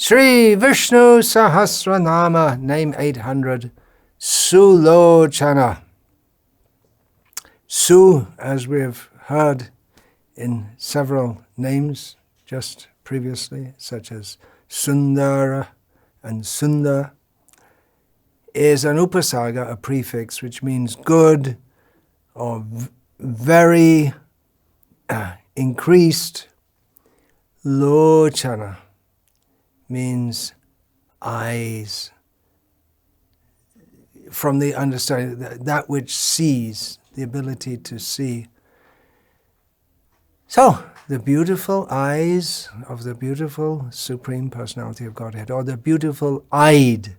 Sri Vishnu Sahasranama, name 800, Su-locanah. Su, as we have heard in several names just previously, such as Sundara and Sundar, is an upasaga, a prefix, which means good or very increased. Lochana means eyes. From the understanding that which sees, the ability to see. So, the beautiful eyes of the beautiful Supreme Personality of Godhead, or the beautiful-eyed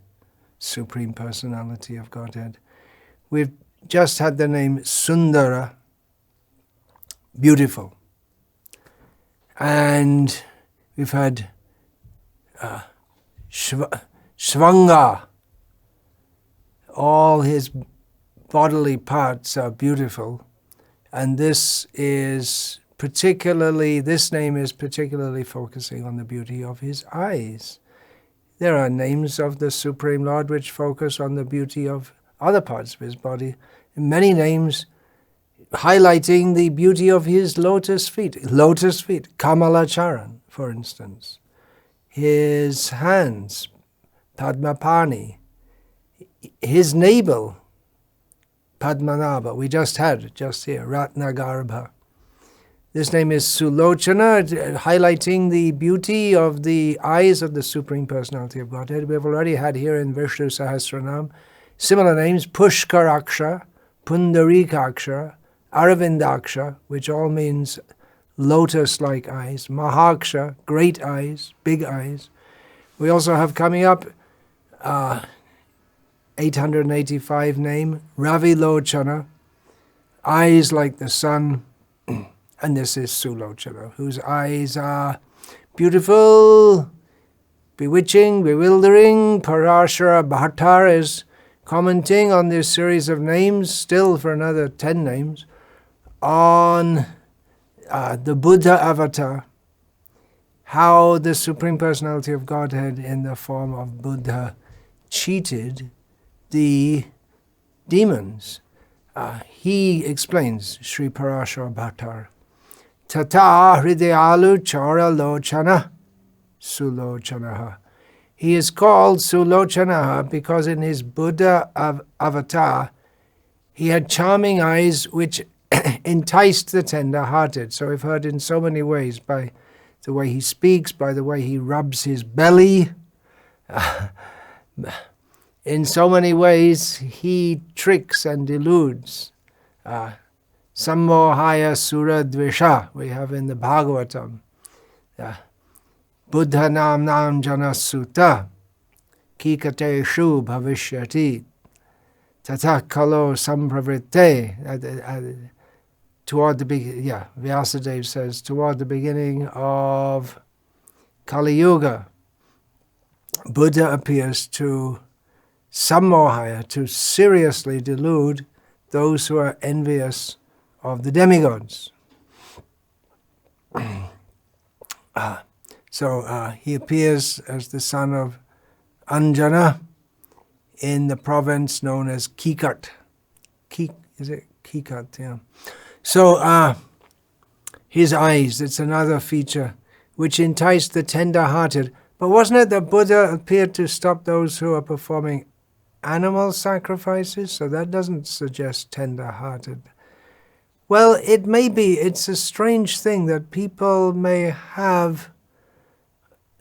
Supreme Personality of Godhead. We've just had the name Sundara, beautiful. And we've had Svanga. All his bodily parts are beautiful. And this name is particularly focusing on the beauty of his eyes. There are names of the Supreme Lord which focus on the beauty of other parts of his body. Many names highlighting the beauty of his lotus feet, Kamalacharan, for instance. His hands, Padmapani. His navel, Padmanabha, we just here, Ratnagarbha. This name is Su-locanah, highlighting the beauty of the eyes of the Supreme Personality of Godhead. We have already had here in Vishnu Sahasranama similar names, Pushkaraksha, Pundarikaksha, Aravindaksha, which all means lotus-like eyes, Mahaksha, great eyes, big eyes. We also have coming up 885 name, Ravilochana, eyes like the sun, and this is Su-locanah, whose eyes are beautiful, bewitching, bewildering. Parashara Bhattar is commenting on this series of names, still for another 10 names, on the Buddha avatar, how the Supreme Personality of Godhead in the form of Buddha cheated the demons. He explains, Sri Parashara Bhattar, Tata hridayalu chara lochana Su-locanah. He is called Su-locanah because in his Buddha avatar, he had charming eyes which enticed the tender-hearted. So we've heard in so many ways, by the way he speaks, by the way he rubs his belly. In so many ways, he tricks and deludes. Sammohaya Sura Dvisha, we have in the Bhagavatam. Buddha Nam Nam Jana Sutta, Kikate Shu Bhavishyati, Tata Kalo Sampravritte. Toward the beginning, Vyasadeva says, toward the beginning of Kali Yuga, Buddha appears to sammohaya, to seriously delude those who are envious of the demigods. So he appears as the son of Anjana in the province known as Kikat. Is it Kikat? Yeah. So his eyes, it's another feature which enticed the tender-hearted. But wasn't it that Buddha appeared to stop those who are performing animal sacrifices? So that doesn't suggest tender-hearted. Well, it may be. It's a strange thing that people may have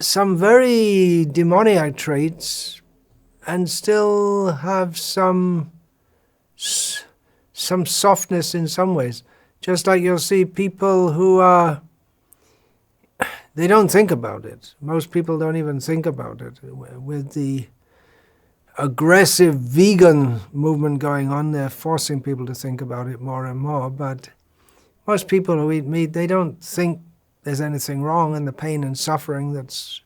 some very demoniac traits and still have some softness in some ways. Just like you'll see people who they don't think about it. Most people don't even think about it. With the aggressive vegan movement going on, they're forcing people to think about it more and more. But most people who eat meat, they don't think there's anything wrong in the pain and suffering that's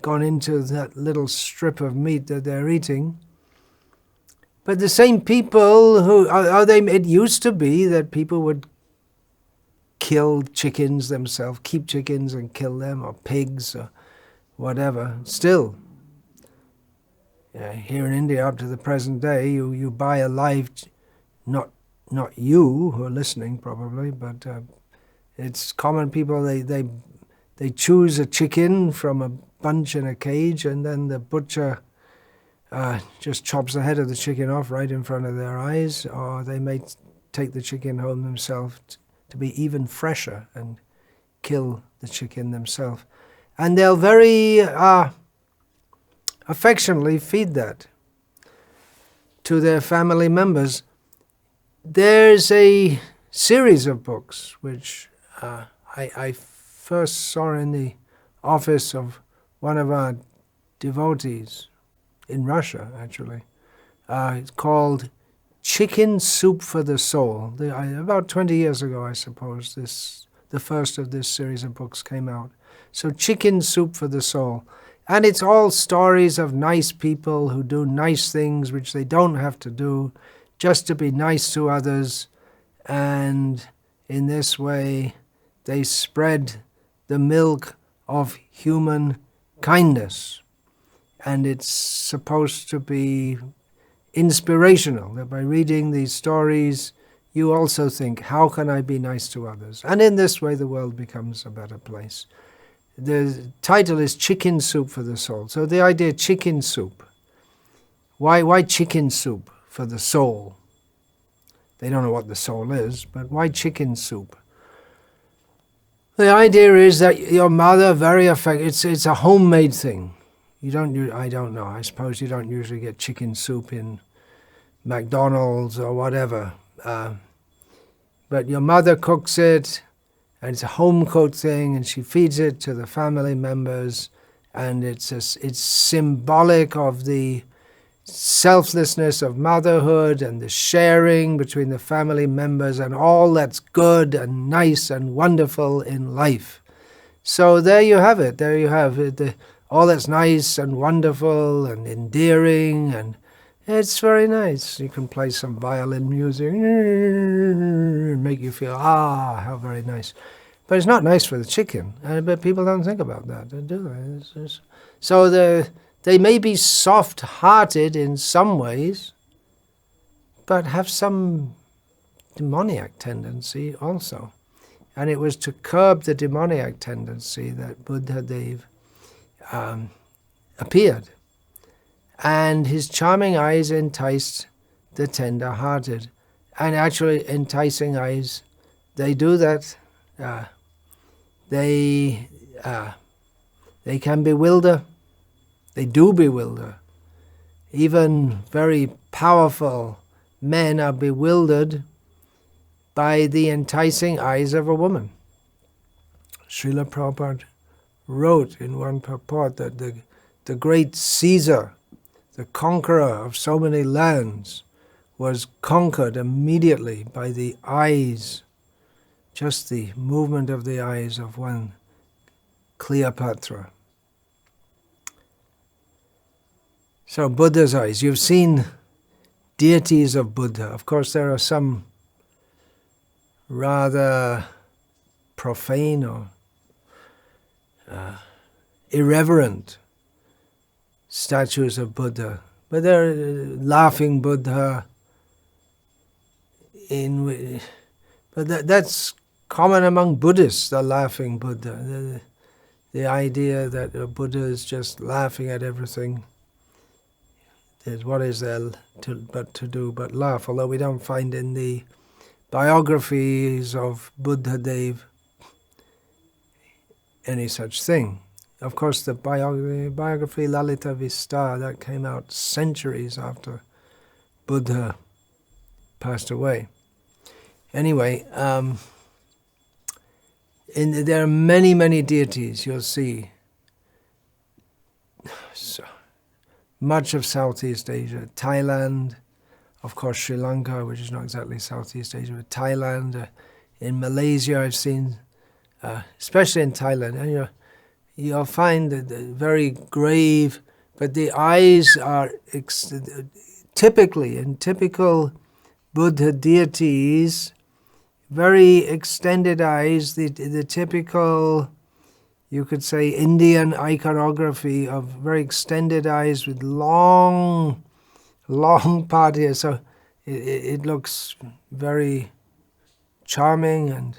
gone into that little strip of meat that they're eating. But the same people who, it used to be that people would kill chickens themselves, keep chickens and kill them, or pigs, or whatever. Still, here in India up to the present day, you buy a live, not you who are listening probably, but it's common people, they choose a chicken from a bunch in a cage, and then the butcher just chops the head of the chicken off right in front of their eyes, or they may take the chicken home themselves to be even fresher and kill the chicken themselves. And they'll very affectionately feed that to their family members. There's a series of books which I first saw in the office of one of our devotees in Russia, actually. It's called Chicken Soup for the Soul. About 20 years ago, I suppose, the first of this series of books came out. So Chicken Soup for the Soul. And it's all stories of nice people who do nice things which they don't have to do, just to be nice to others. And in this way, they spread the milk of human kindness. And it's supposed to be inspirational, that by reading these stories, you also think, how can I be nice to others? And in this way, the world becomes a better place. The title is Chicken Soup for the Soul. So the idea, chicken soup. Why chicken soup for the soul? They don't know what the soul is, but why chicken soup? The idea is that your mother, very affectionate, it's a homemade thing. I don't know, I suppose you don't usually get chicken soup in McDonald's or whatever. But your mother cooks it, and it's a home-cooked thing, and she feeds it to the family members, and it's symbolic of the selflessness of motherhood and the sharing between the family members and all that's good and nice and wonderful in life. So there you have it. There you have it. All that's nice and wonderful and endearing, and it's very nice. You can play some violin music, make you feel, how very nice. But it's not nice for the chicken. But people don't think about that, do they? So they may be soft-hearted in some ways, but have some demoniac tendency also. And it was to curb the demoniac tendency that Buddhadev appeared. And his charming eyes enticed the tender-hearted. And actually, enticing eyes, they do that. They can bewilder. They do bewilder. Even very powerful men are bewildered by the enticing eyes of a woman. Srila Prabhupada wrote in one purport that the great Caesar, the conqueror of so many lands, was conquered immediately by the eyes, just the movement of the eyes of one Cleopatra. So Buddha's eyes. You've seen deities of Buddha. Of course, there are some rather profane or irreverent statues of Buddha. But they're laughing Buddha. But that's common among Buddhists, the laughing Buddha. The idea that a Buddha is just laughing at everything. What is there to do but laugh? Although we don't find in the biographies of Buddhadev any such thing. Of course, the biography Lalita Vista, that came out centuries after Buddha passed away. Anyway, there are many, many deities you'll see. So, much of Southeast Asia, Thailand, of course Sri Lanka, which is not exactly Southeast Asia, but Thailand, in Malaysia I've seen, especially in Thailand, and you'll find the very grave, but the eyes are typical Buddha deities, very extended eyes, the typical you could say, Indian iconography of very extended eyes with long part here. So it looks very charming and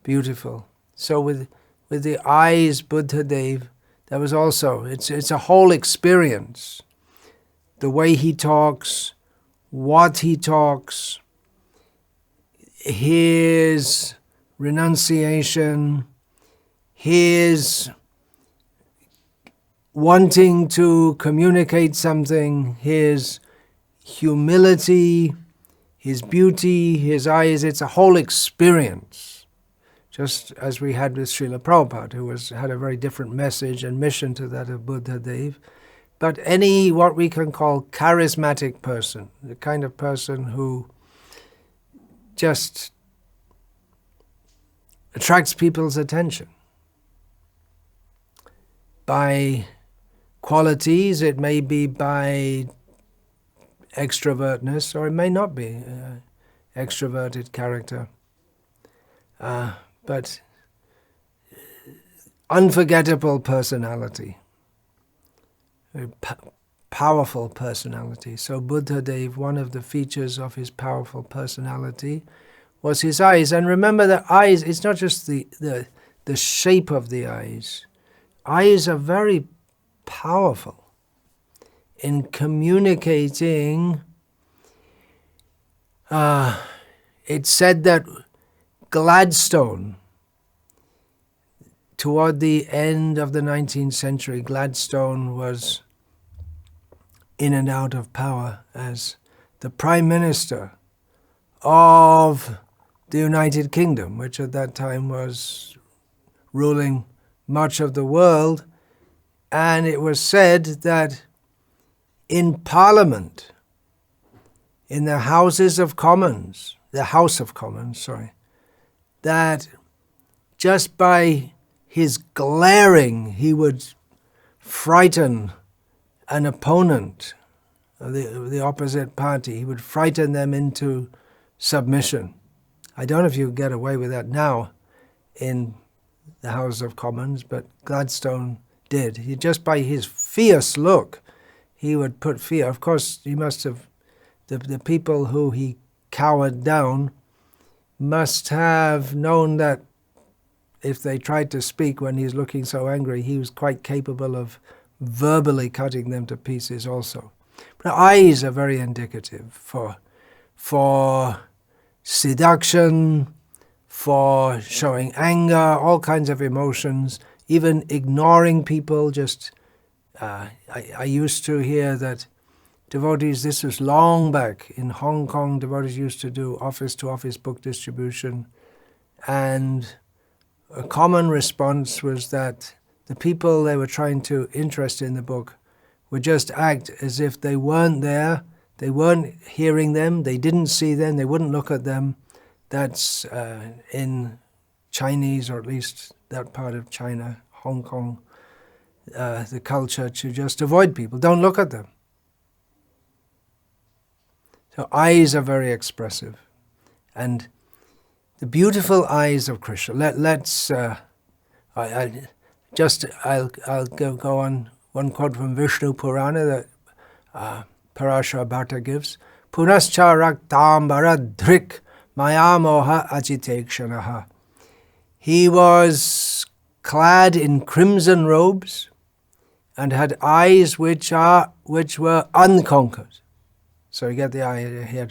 beautiful. So with the eyes, Buddha Dev, that was also, it's a whole experience. The way he talks, what he talks, his renunciation, his wanting to communicate something, his humility, his beauty, his eyes, it's a whole experience. Just as we had with Srila Prabhupada, who had a very different message and mission to that of Buddha Dev. But any, what we can call charismatic person, the kind of person who just attracts people's attention. By qualities, it may be by extrovertness, or it may not be extroverted character. But unforgettable personality, powerful personality. So Buddha Dev, one of the features of his powerful personality was his eyes. And remember that eyes, it's not just the shape of the eyes. Eyes are very powerful in communicating. It's said that Gladstone, toward the end of the 19th century, Gladstone was in and out of power as the Prime Minister of the United Kingdom, which at that time was ruling much of the world. And it was said that in Parliament, in the Houses of Commons, the House of Commons, that just by his glaring, he would frighten an opponent of the opposite party. He would frighten them into submission. I don't know if you could get away with that now in the House of Commons, but Gladstone did. He, just by his fierce look, he would put fear. Of course, he must have, the people who he cowered down must have known that if they tried to speak when he's looking so angry, he was quite capable of verbally cutting them to pieces also. But eyes are very indicative for seduction, for showing anger, all kinds of emotions, even ignoring people. Just I used to hear that devotees, this was long back in Hong Kong, devotees used to do office-to-office book distribution, and a common response was that the people they were trying to interest in the book would just act as if they weren't there, they weren't hearing them, they didn't see them, they wouldn't look at them. That's in Chinese, or at least that part of China, Hong Kong, the culture to just avoid people, don't look at them. So eyes are very expressive. And the beautiful eyes of Krishna. I'll go on one quote from Vishnu Purana that Parashara Bhatta gives. Punascha raktambara dhrik mayamoha ajitekshanaha. He was clad in crimson robes and had eyes which were unconquered. So you get the idea.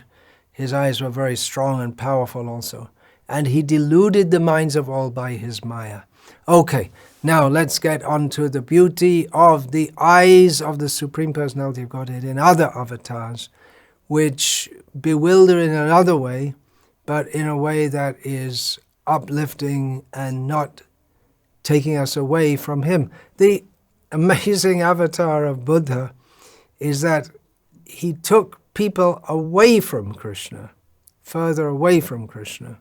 His eyes were very strong and powerful also. And he deluded the minds of all by his maya. Okay, now let's get on to the beauty of the eyes of the Supreme Personality of Godhead in other avatars, which bewilder in another way, but in a way that is uplifting and not taking us away from him. The amazing avatar of Buddha is that he took people away from Krishna, further away from Krishna.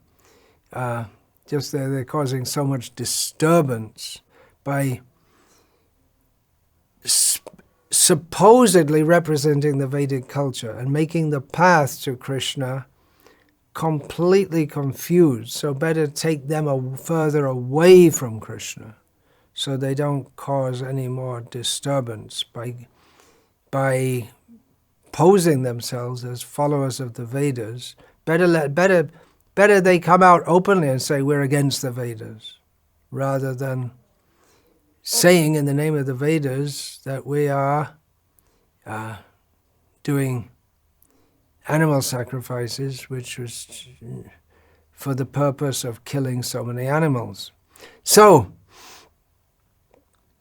Just they're causing so much disturbance by supposedly representing the Vedic culture and making the path to Krishna completely confused. So better take them further away from Krishna. so they don't cause any more disturbance by posing themselves as followers of the Vedas. Better they come out openly and say we're against the Vedas, rather than saying in the name of the Vedas that we are doing animal sacrifices, which was for the purpose of killing so many animals. So,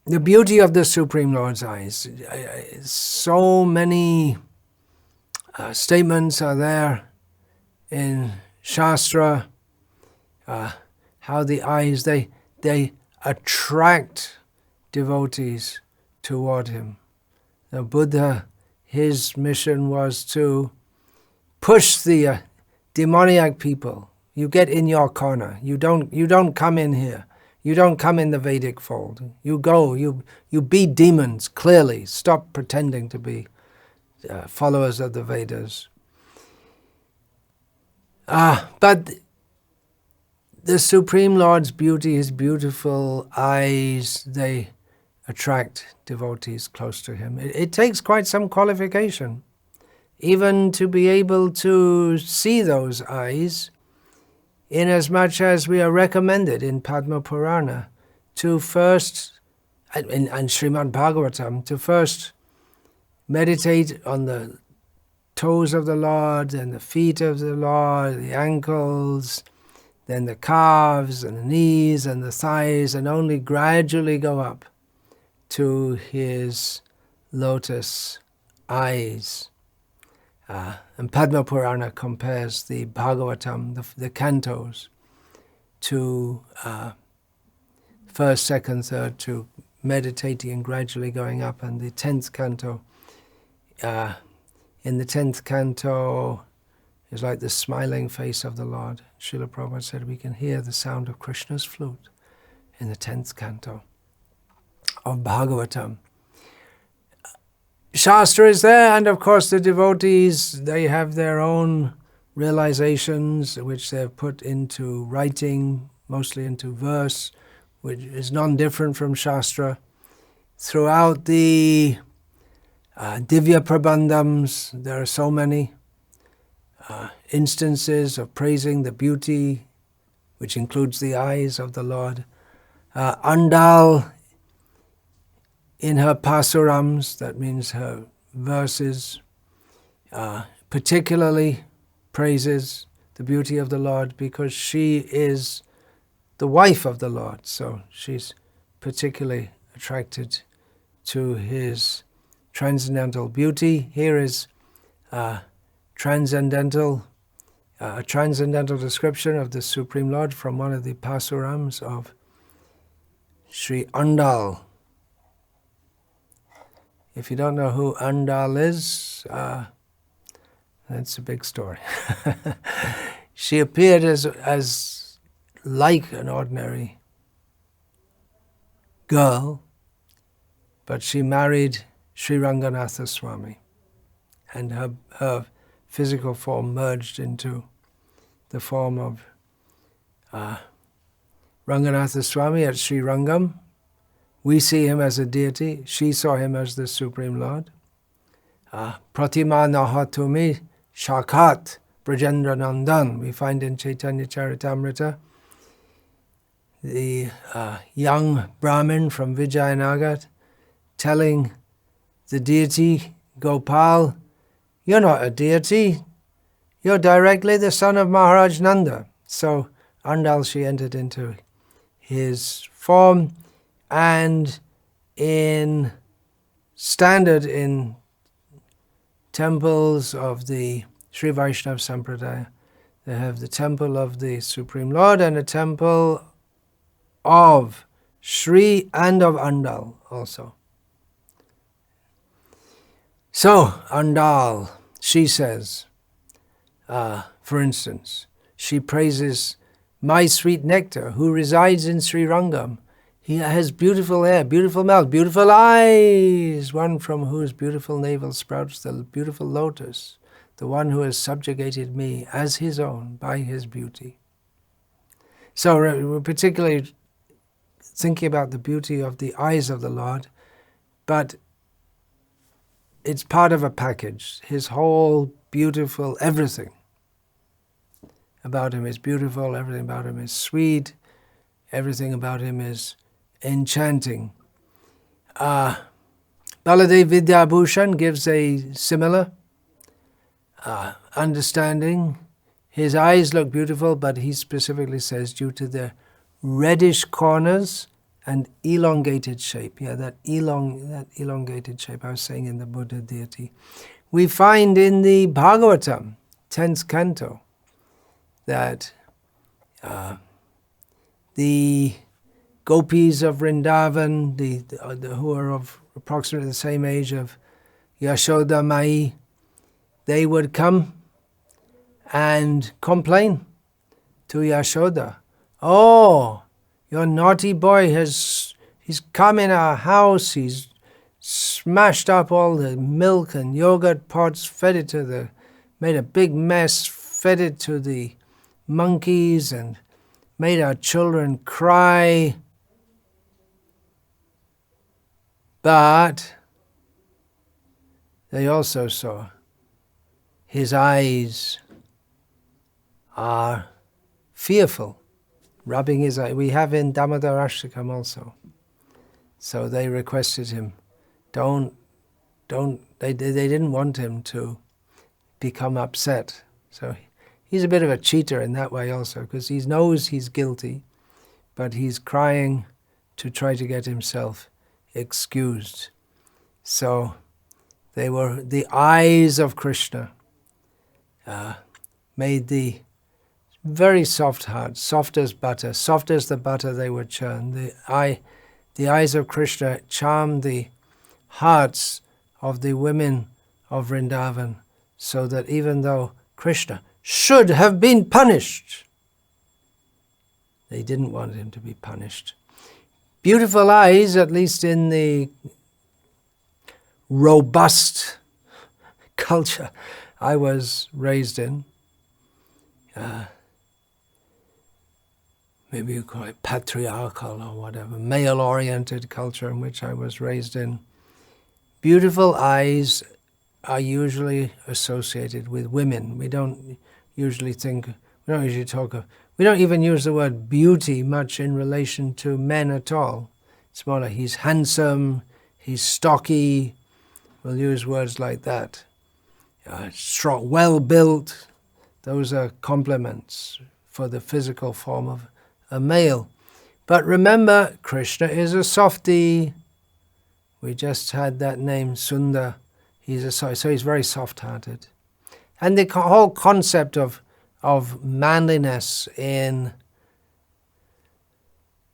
the beauty of the Supreme Lord's eyes, so many statements are there in Shastra, how the eyes, they attract devotees toward him. The Buddha, his mission was to push the demoniac people. You get in your corner. You don't come in here. You don't come in the Vedic fold. You go. You beat demons clearly. Stop pretending to be followers of the Vedas. But the Supreme Lord's beauty, his beautiful eyes, they attract devotees close to him. It takes quite some qualification, even to be able to see those eyes, inasmuch as we are recommended in Padma Purana to first, and Srimad Bhagavatam, to first meditate on the toes of the Lord, and the feet of the Lord, the ankles, then the calves and the knees and the thighs, and only gradually go up to his lotus eyes. And Padma Purana compares the Bhagavatam, the cantos, to first, second, third, to meditating and gradually going up, and the 10th canto. In the 10th canto is like the smiling face of the Lord. Srila Prabhupada said we can hear the sound of Krishna's flute in the 10th canto of Bhagavatam. Shastra is there, and of course the devotees, they have their own realizations which they've put into writing, mostly into verse, which is non-different from Shastra. Throughout the Divya Prabandhams, there are so many instances of praising the beauty, which includes the eyes of the Lord. Andal, in her pasurams, that means her verses, particularly praises the beauty of the Lord because she is the wife of the Lord, so she's particularly attracted to his transcendental beauty. Here is a transcendental description of the Supreme Lord from one of the pasurams of Sri Andal. If you don't know who Andal is, that's a big story. She appeared as like an ordinary girl, but she married Sri Ranganatha Swami, and her physical form merged into the form of Ranganatha Swami at Sri Rangam. We see him as a deity. She saw him as the Supreme Lord. Pratima Nahatumi Shakat Brajendra Nandan. We find in Chaitanya Charitamrita the young Brahmin from Vijayanagar telling the deity Gopal, "You're not a deity. You're directly the son of Maharaj Nanda." So Andal, she entered into his form, and standard in temples of the Sri Vaishnava Sampradaya, they have the temple of the Supreme Lord and a temple of Sri and of Andal also. So, Andal, she says, for instance, she praises my sweet nectar who resides in Sri Rangam. He has beautiful hair, beautiful mouth, beautiful eyes, one from whose beautiful navel sprouts the beautiful lotus, the one who has subjugated me as his own by his beauty. So particularly thinking about the beauty of the eyes of the Lord, but it's part of a package. His whole beautiful everything about him is beautiful, everything about him is sweet, everything about him is enchanting. Baladev Vidyabhushan gives a similar understanding. His eyes look beautiful, but he specifically says due to their reddish corners and elongated shape. Yeah, that elongated shape I was saying in the Buddha deity. We find in the Bhagavatam, 10th canto, that the gopis of Vrindavan, who are of approximately the same age of Yashoda Mai, they would come and complain to Yashoda. Oh, your naughty boy he's come in our house, he's smashed up all the milk and yogurt pots, made a big mess, fed it to the monkeys and made our children cry. But they also saw his eyes are fearful, rubbing his eye. We have in Damodarashtakam also. So they requested him, they didn't want him to become upset. So he's a bit of a cheater in that way also, because he knows he's guilty, but he's crying to try to get himself excused. So they were the eyes of Krishna, made the very soft heart, soft as butter, soft as the butter they would churn. The eyes of Krishna charmed the hearts of the women of Vrindavan, so that even though Krishna should have been punished, they didn't want him to be punished. Beautiful eyes, at least in the robust culture I was raised in. Maybe you call it patriarchal or whatever, male-oriented culture in which I was raised in. Beautiful eyes are usually associated with women. We don't usually we don't even use the word beauty much in relation to men at all. It's more like he's handsome, he's stocky. We'll use words like that. Strong, well-built. Those are compliments for the physical form of a male. But remember, Krishna is a softie. We just had that name, Sundar. So he's very soft-hearted. And the whole concept of manliness in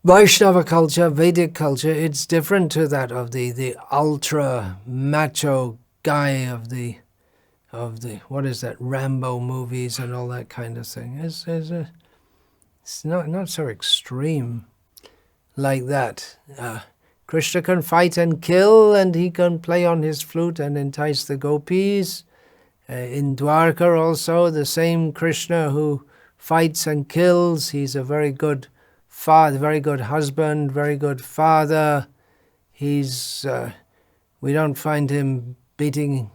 Vaishnava culture, Vedic culture, it's different to that of the ultra macho guy of the what is that, Rambo movies and all that kind of thing. It's not so extreme like that. Krishna can fight and kill, and he can play on his flute and entice the gopis. In Dwarka also, the same Krishna who fights and kills, he's a very good father, very good husband, very good father. We don't find him beating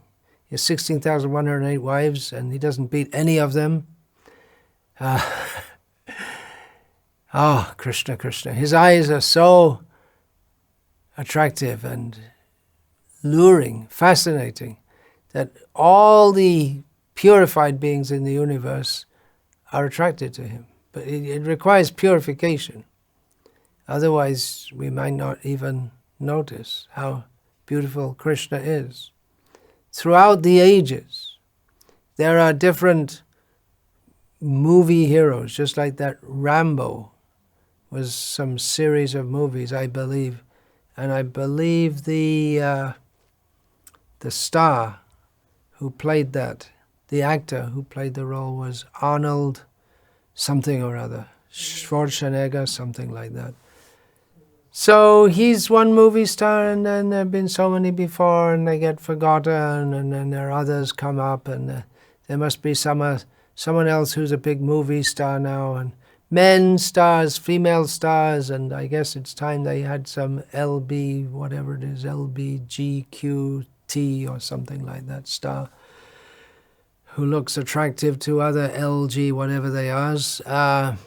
his 16,108 wives, and he doesn't beat any of them. Krishna, Krishna. His eyes are so attractive and luring, fascinating, that all the purified beings in the universe are attracted to him. But it requires purification. Otherwise, we might not even notice how beautiful Krishna is. Throughout the ages, there are different movie heroes, just like that Rambo was some series of movies, I believe. And I believe the star who played that, the actor who played the role, was Arnold something or other, Schwarzenegger, something like that. So he's one movie star, and then there have been so many before, and they get forgotten, and then there are others come up, and there must be someone else who's a big movie star now, and men stars, female stars, and I guess it's time they had some LB, whatever it is, LBGQT or something like that star, who looks attractive to other LG, whatever they are.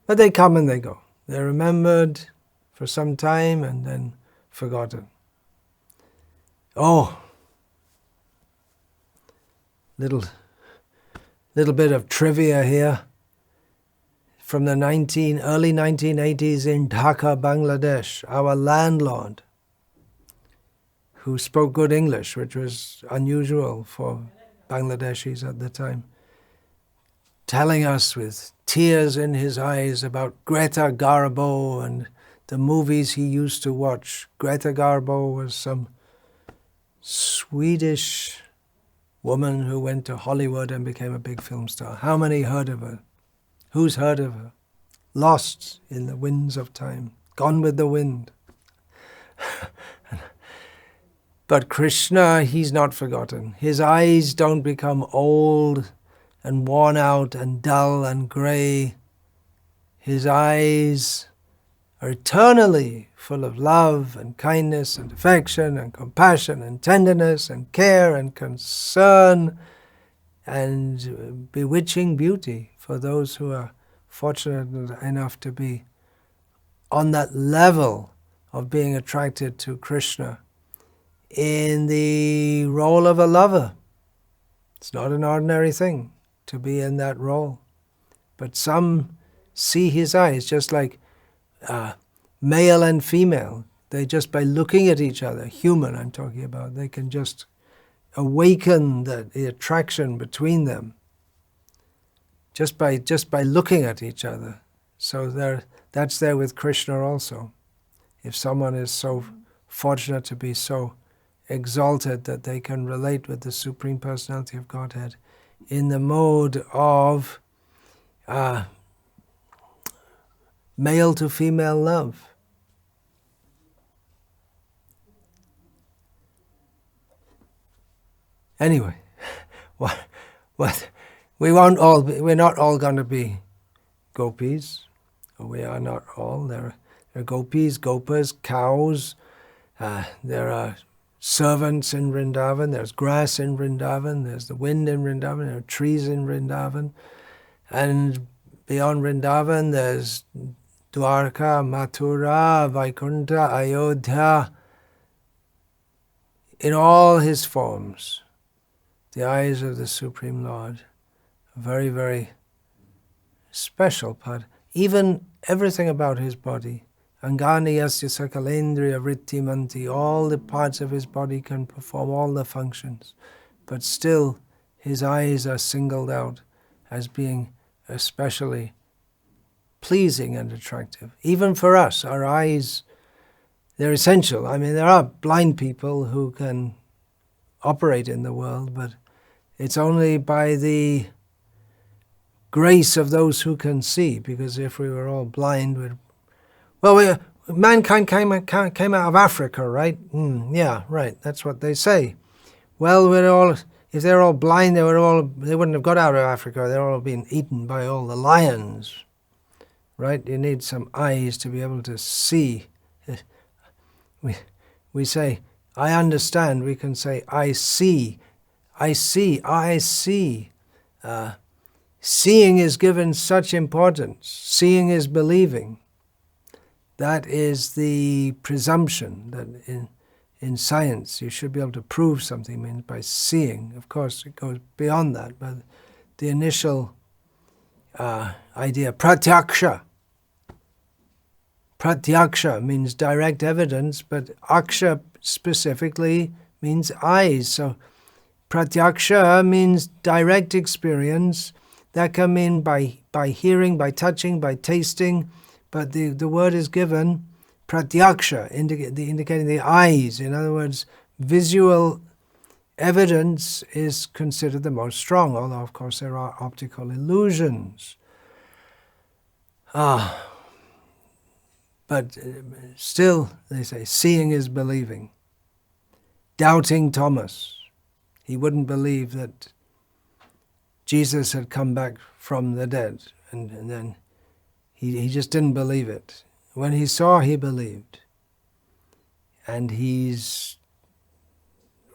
But they come and they go. They're remembered for some time and then forgotten. Oh, little bit of trivia here. From the early 1980s in Dhaka, Bangladesh, our landlord, who spoke good English, which was unusual for Bangladeshis at the time, telling us with tears in his eyes about Greta Garbo and the movies he used to watch. Greta Garbo was some Swedish woman who went to Hollywood and became a big film star. How many heard of her? Who's heard of her? Lost in the winds of time, gone with the wind. But Krishna, he's not forgotten. His eyes don't become old and worn out and dull and grey. His eyes are eternally full of love and kindness and affection and compassion and tenderness and care and concern and bewitching beauty for those who are fortunate enough to be on that level of being attracted to Krishna in the role of a lover. It's not an ordinary thing to be in that role. But some see his eyes just like male and female. They just by looking at each other, human I'm talking about, they can just awaken the attraction between them just by looking at each other. So that's there with Krishna also. If someone is so fortunate to be so exalted that they can relate with the Supreme Personality of Godhead in the mode of male to female love. Anyway, we're not all going to be gopis. We are not all. There are gopis, gopas, cows. There are servants in Vrindavan. There's grass in Vrindavan. There's the wind in Vrindavan. There are trees in Vrindavan. And beyond Vrindavan, there's Dwarka, Mathura, Vaikuntha, Ayodhya. In all his forms, the eyes of the Supreme Lord, a very, very special part. Even everything about his body, Angani yasya sakalendriya vrittimanti, all the parts of his body can perform all the functions, but still his eyes are singled out as being especially pleasing and attractive. Even for us, our eyes, they're essential. I mean, there are blind people who can operate in the world, but it's only by the grace of those who can see, because if we were all blind, mankind came out of Africa, right? Yeah, right, that's what they say. Well, if they're all blind, they wouldn't have got out of Africa. They're all been eaten by all the lions, right? You need some eyes to be able to see. We say, I understand. We can say, I see. I see. I see. Seeing is given such importance. Seeing is believing. That is the presumption that in science you should be able to prove something means by seeing. Of course, it goes beyond that, but the initial idea, pratyaksha. Pratyaksha means direct evidence, but aksha specifically means eyes. So pratyaksha means direct experience. That can mean by hearing, by touching, by tasting, but the word is given pratyaksha, indicating the eyes. In other words, visual evidence is considered the most strong, although of course there are optical illusions. But still, they say, seeing is believing. Doubting Thomas, he wouldn't believe that Jesus had come back from the dead. And then he just didn't believe it. When he saw, he believed. And he's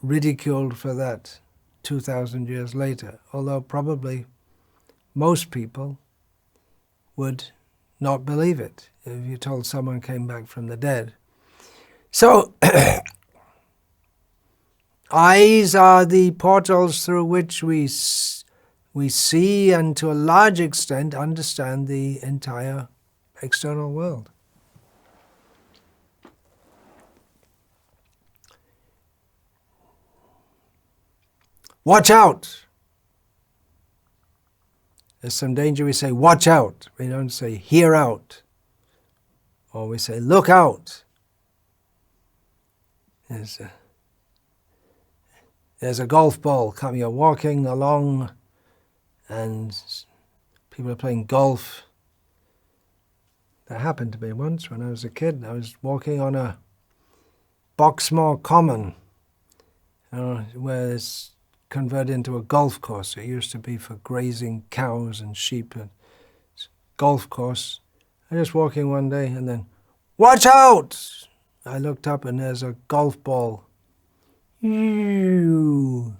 ridiculed for that 2,000 years later, although probably most people would not believe it if you told someone came back from the dead. So, eyes are the portals through which we see and to a large extent understand the entire external world. Watch out! There's some danger, we say, watch out. We don't say, hear out. Or we say, look out. There's a golf ball coming. You're walking along and people are playing golf. That happened to me once when I was a kid. I was walking on a Boxmoor Common, where it's converted into a golf course. It used to be for grazing cows and sheep. And golf course. I was just walking one day and then, watch out! I looked up and there's a golf ball coming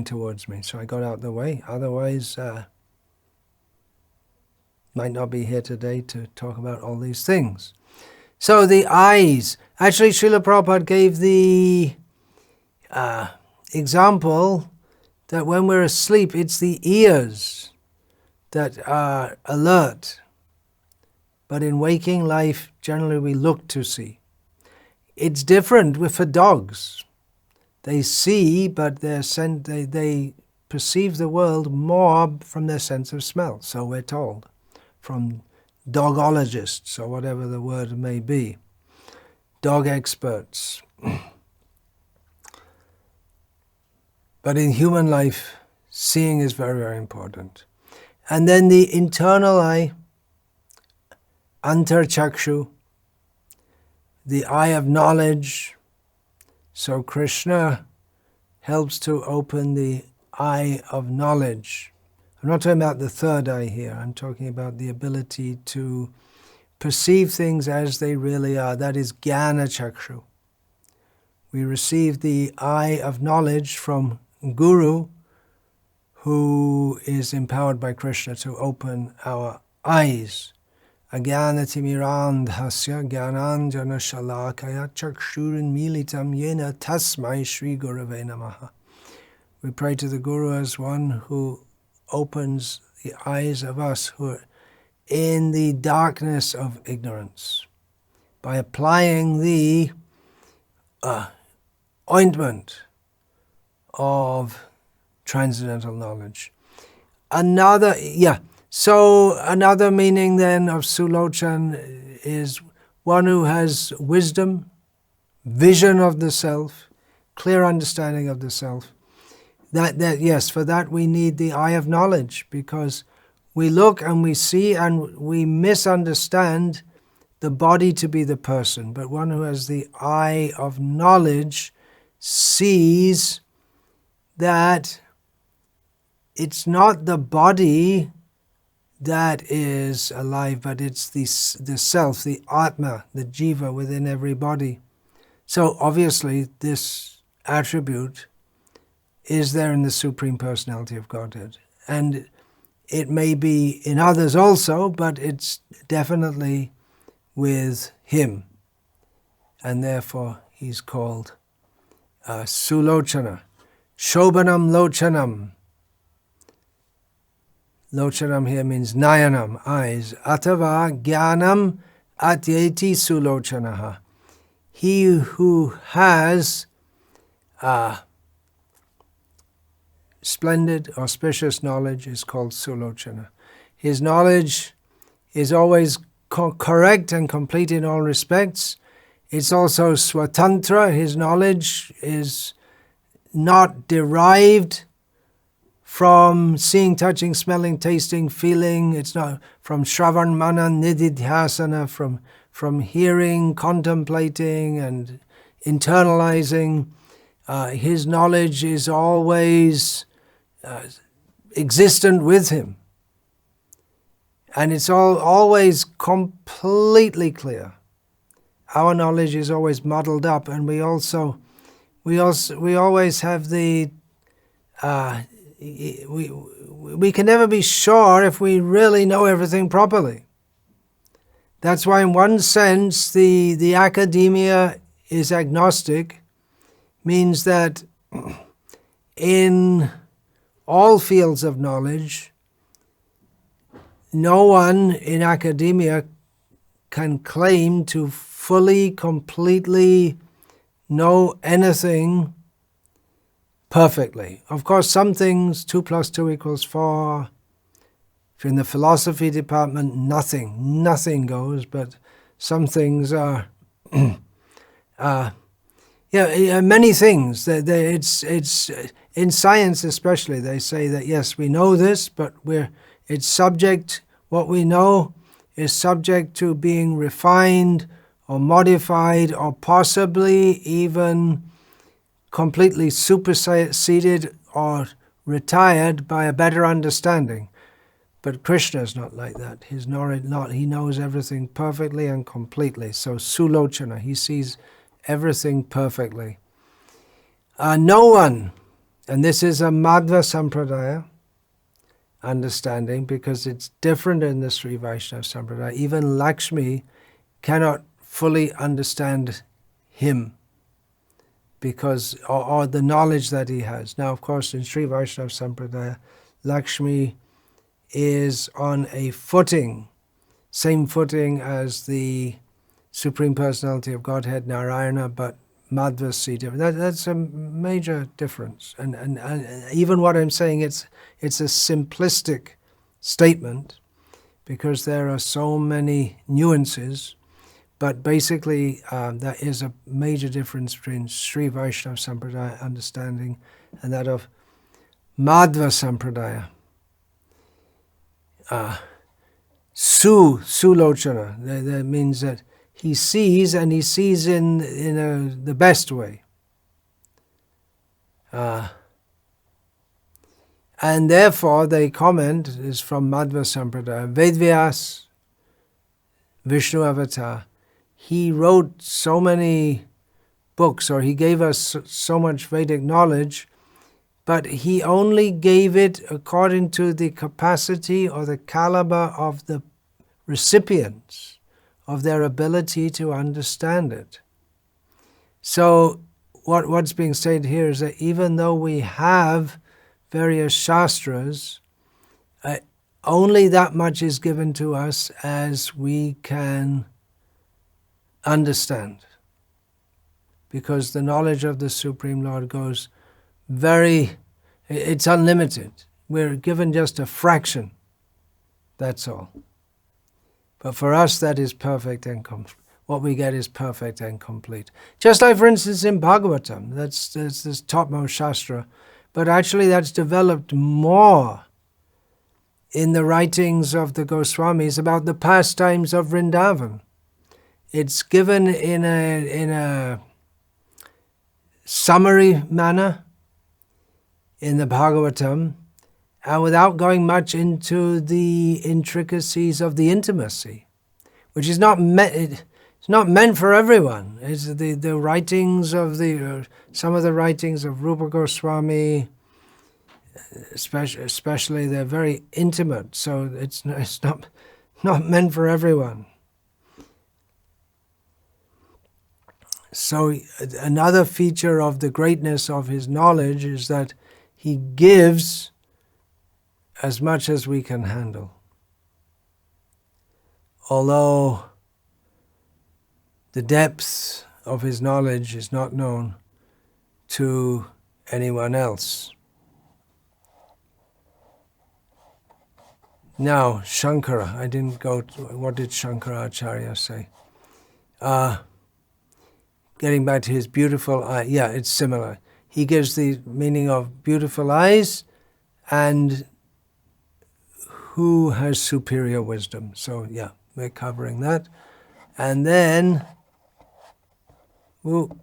towards me. So I got out the way. Otherwise, might not be here today to talk about all these things. So the eyes. Actually, Srila Prabhupada gave the example that when we're asleep, it's the ears that are alert. But in waking life, generally we look to see. It's different for dogs. They see, but they perceive the world more from their sense of smell, so we're told, from dogologists, or whatever the word may be, dog experts. But in human life, seeing is very, very important. And then the internal eye, antarchakshu, the eye of knowledge. So Krishna helps to open the eye of knowledge. I'm not talking about the third eye here. I'm talking about the ability to perceive things as they really are. That is jnana chakshu. We receive the eye of knowledge from Guru, who is empowered by Krishna to open our eyes. Ajnanatimirandhasya jnananjana shalakaya chakshurin militam yena tasmai Shri Gurave Namaha. We pray to the Guru as one who opens the eyes of us who are in the darkness of ignorance by applying the ointment of transcendental knowledge. Another meaning then of Su-locanah is one who has wisdom, vision of the self, clear understanding of the self. Yes, for that we need the eye of knowledge, because we look and we see and we misunderstand the body to be the person. But one who has the eye of knowledge sees that it's not the body that is alive, but it's the self, the Atma, the Jiva within every body. So obviously this attribute is there in the Supreme Personality of Godhead. And it may be in others also, but it's definitely with him. And therefore he's called Su-locanah. Shobhanam lochanam. Lochanam here means nayanam, eyes. Atava jnanam atyeti su-locanaha. He who has splendid, auspicious knowledge is called Su-locanah. His knowledge is always correct and complete in all respects. It's also swatantra. His knowledge is not derived from seeing, touching, smelling, tasting, feeling. It's not from shravan, manan, nididhyasana, from hearing, contemplating, and internalizing. His knowledge is always existent with him. And it's always completely clear. Our knowledge is always muddled up, and we always have the we can never be sure if we really know everything properly. That's why, in one sense, the academia is agnostic, means that in all fields of knowledge, no one in academia can claim to fully, completely know anything perfectly. Of course, some things, 2 + 2 = 4. If you're in the philosophy department, nothing goes, but some things are, many things. It's in science especially, they say that, yes, we know this, but it's subject, what we know is subject to being refined or modified or possibly even completely superseded or retired by a better understanding. But Krishna is not like that. He knows everything perfectly and completely. So Su-locanah, he sees everything perfectly. No one, and this is a Madhva Sampradaya understanding, because it's different in the Sri Vaishnava Sampradaya. Even Lakshmi cannot fully understand him because or the knowledge that he has. Now, of course, in Sri Vaishnava Sampradaya, Lakshmi is on a footing, same footing as the Supreme Personality of Godhead, Narayana, but Madhva Sita. That's a major difference. And even what I'm saying, it's a simplistic statement because there are so many nuances, but basically that is a major difference between Sri Vaishnava Sampradaya understanding and that of Madhva Sampradaya. Su-locanah, that means that he sees, and he sees in the best way. And therefore, they comment, is from Madhva Sampradaya, Vedvyas, Vishnu Avatar, he wrote so many books, or he gave us so much Vedic knowledge, but he only gave it according to the capacity or the caliber of the recipients, of their ability to understand it. So what's being stated here is that even though we have various shastras, only that much is given to us as we can understand, because the knowledge of the Supreme Lord goes it's unlimited. We're given just a fraction, that's all. But for us, that is perfect and complete. What we get is perfect and complete. Just like, for instance, in Bhagavatam, that's this topmost shastra, but actually that's developed more in the writings of the Goswamis about the pastimes of Vrindavan. It's given in a summary manner in the Bhagavatam, and without going much into the intricacies of the intimacy, which is not meant. It's not meant for everyone. It's the writings of some of the writings of Rupa Goswami, especially they're very intimate. So it's not meant for everyone. So another feature of the greatness of his knowledge is that he gives as much as we can handle. Although the depth of his knowledge is not known to anyone else. Now, Shankara, I didn't go to, what did Shankaracharya say? Getting back to his beautiful eye, yeah, it's similar. He gives the meaning of beautiful eyes and who has superior wisdom. So yeah, we're covering that. And then, with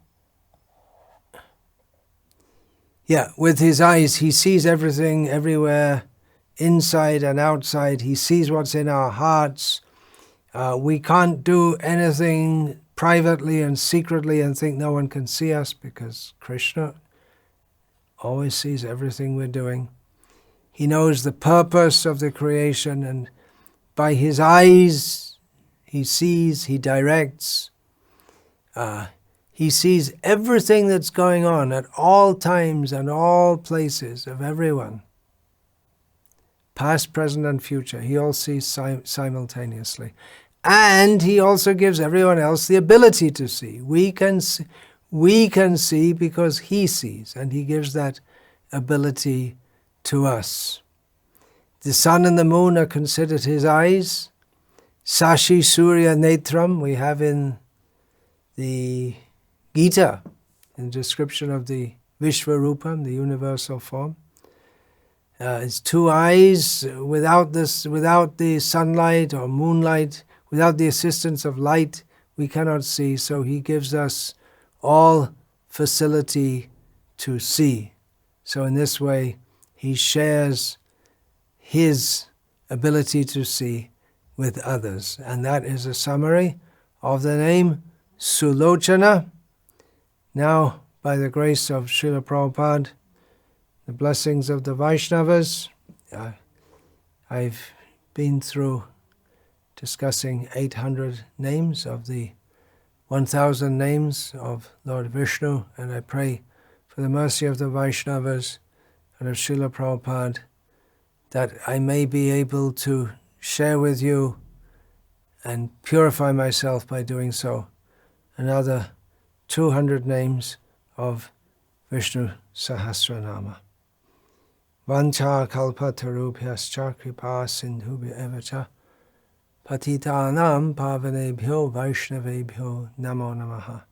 his eyes, he sees everything, everywhere, inside and outside. He sees what's in our hearts. We can't do anything privately and secretly and think no one can see us, because Krishna always sees everything we're doing. He knows the purpose of the creation, and by his eyes he sees, he directs. He sees everything that's going on at all times and all places of everyone. Past, present, and future. He all sees simultaneously. And he also gives everyone else the ability to see. We can see because he sees, and he gives that ability to us. The sun and the moon are considered his eyes. Sashi Surya Netram, we have in the Gita, in the description of the Vishvarupam, the universal form. It's two eyes. Without the sunlight or moonlight, without the assistance of light, we cannot see. So he gives us all facility to see. So in this way, he shares his ability to see with others. And that is a summary of the name Su-locanah. Now, by the grace of Srila Prabhupada, the blessings of the Vaishnavas, I've been through discussing 800 names of the 1,000 names of Lord Vishnu, and I pray for the mercy of the Vaishnavas and of Srila Prabhupada that I may be able to share with you and purify myself by doing so another 200 names of Vishnu Sahasranama. Vancha kalpatarubhyascha kripa sindhubhya evacha patitanam pavanebhyo vaishnavebhyo namo namaha.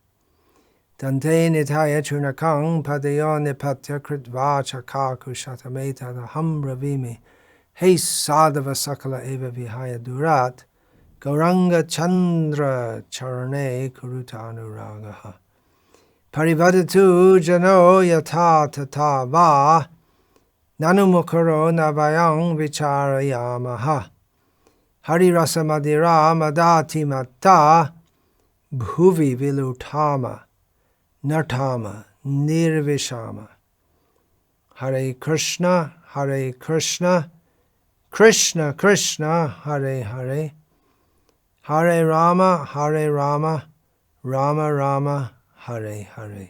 Dante nitaya chunakang padayo nipatya kritva chakaku shatametadaham ravimi he sadhava sakala eva vihaya durat gauranga chandra charane kurutanuragaha. Parivadatu jano yata tata va nanumukaro navayang vicharayamaha. Hari rasa madira madati matta bhuvi vilutama nartama nirvishama. Hare Krishna, Krishna Krishna, Hare Hare, Hare Rama, Rama Rama, Hare Hare.